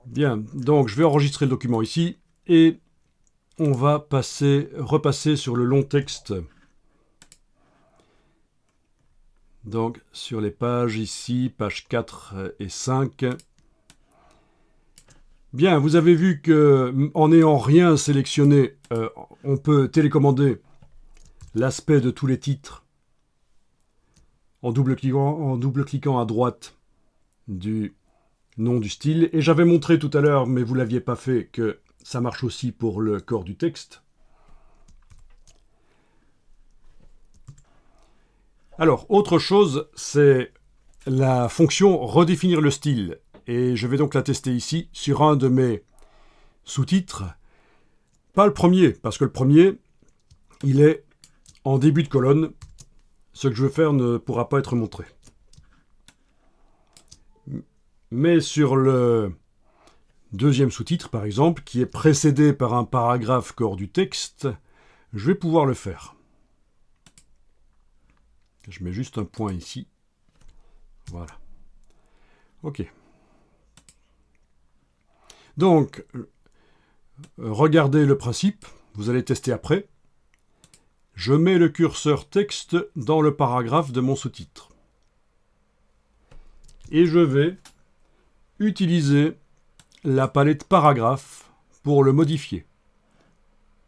Bien, donc je vais enregistrer le document ici et on va repasser sur le long texte. Donc sur les pages ici, pages 4 et 5. Bien, vous avez vu que en n'ayant rien sélectionné, on peut télécommander l'aspect de tous les titres en double-cliquant à droite du nom du style. Et j'avais montré tout à l'heure, mais vous ne l'aviez pas fait, que ça marche aussi pour le corps du texte. Alors, autre chose, c'est la fonction redéfinir le style. Et je vais donc la tester ici sur un de mes sous-titres. Pas le premier, parce que le premier, il est en début de colonne. Ce que je veux faire ne pourra pas être montré. Mais sur le deuxième sous-titre, par exemple, qui est précédé par un paragraphe corps du texte, je vais pouvoir le faire. Je mets juste un point ici. Voilà. OK. Donc, regardez le principe. Vous allez tester après. Je mets le curseur texte dans le paragraphe de mon sous-titre. Et je vais utiliser la palette paragraphe pour le modifier.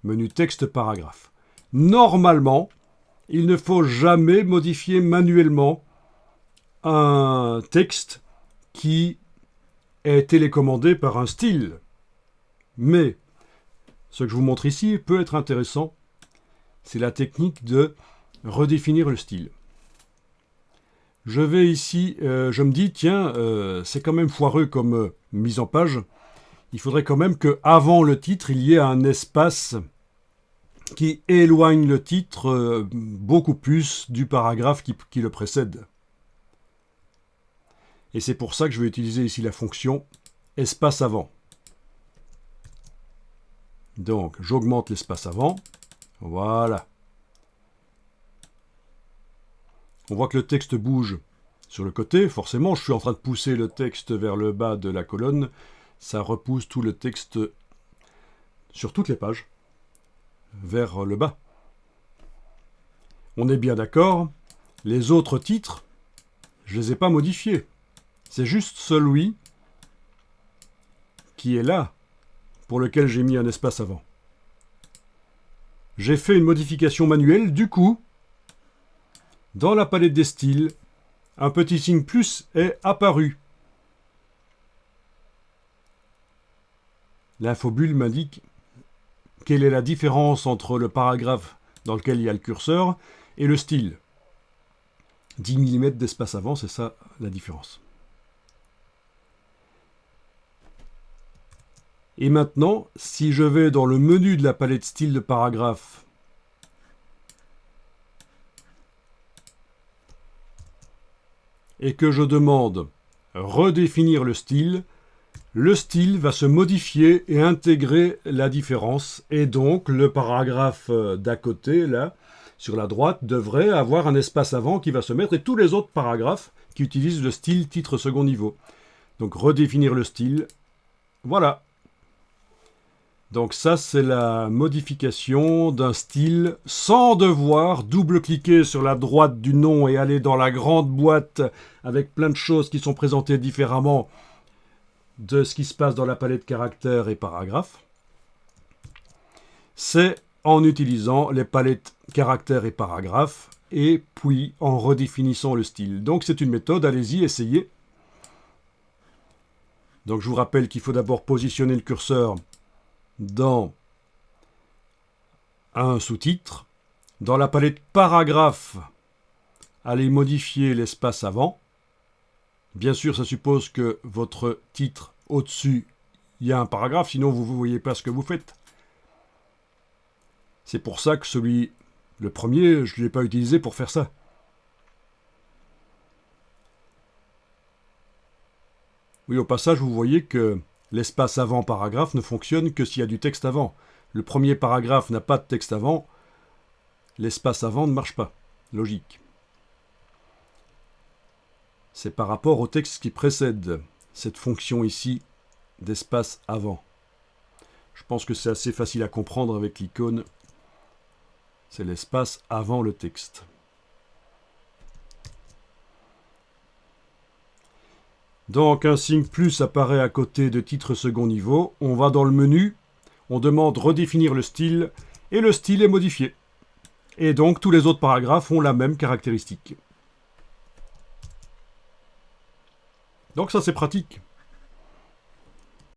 Menu texte paragraphe. Normalement, il ne faut jamais modifier manuellement un texte qui est télécommandé par un style. Mais ce que je vous montre ici peut être intéressant. C'est la technique de redéfinir le style. Je vais ici, je me dis, tiens, c'est quand même foireux comme mise en page. Il faudrait quand même qu'avant le titre, il y ait un espace qui éloigne le titre beaucoup plus du paragraphe qui le précède. Et c'est pour ça que je vais utiliser ici la fonction espace avant. Donc, j'augmente l'espace avant. Voilà. On voit que le texte bouge sur le côté. Forcément, je suis en train de pousser le texte vers le bas de la colonne. Ça repousse tout le texte sur toutes les pages vers le bas. On est bien d'accord. Les autres titres, je ne les ai pas modifiés. C'est juste celui qui est là, pour lequel j'ai mis un espace avant. J'ai fait une modification manuelle, du coup, dans la palette des styles, un petit signe plus est apparu. L'infobulle m'indique quelle est la différence entre le paragraphe dans lequel il y a le curseur et le style. 10 mm d'espace avant, c'est ça la différence. Et maintenant, si je vais dans le menu de la palette style de paragraphe, et que je demande redéfinir le style va se modifier et intégrer la différence. Et donc, le paragraphe d'à côté, là, sur la droite, devrait avoir un espace avant qui va se mettre, et tous les autres paragraphes qui utilisent le style titre second niveau. Donc, redéfinir le style. Voilà. Donc ça, c'est la modification d'un style sans devoir double-cliquer sur la droite du nom et aller dans la grande boîte avec plein de choses qui sont présentées différemment de ce qui se passe dans la palette caractères et paragraphes. C'est en utilisant les palettes caractères et paragraphes et puis en redéfinissant le style. Donc c'est une méthode, allez-y, essayez. Donc je vous rappelle qu'il faut d'abord positionner le curseur dans un sous-titre. Dans la palette paragraphe, allez modifier l'espace avant. Bien sûr, ça suppose que votre titre au-dessus, il y a un paragraphe, sinon vous ne voyez pas ce que vous faites. C'est pour ça que le premier, je ne l'ai pas utilisé pour faire ça. Oui, au passage, vous voyez que l'espace avant paragraphe ne fonctionne que s'il y a du texte avant. Le premier paragraphe n'a pas de texte avant, l'espace avant ne marche pas. Logique. C'est par rapport au texte qui précède cette fonction ici d'espace avant. Je pense que c'est assez facile à comprendre avec l'icône. C'est l'espace avant le texte. Donc un signe plus apparaît à côté de titre second niveau. On va dans le menu, on demande redéfinir le style et le style est modifié. Et donc tous les autres paragraphes ont la même caractéristique. Donc ça c'est pratique.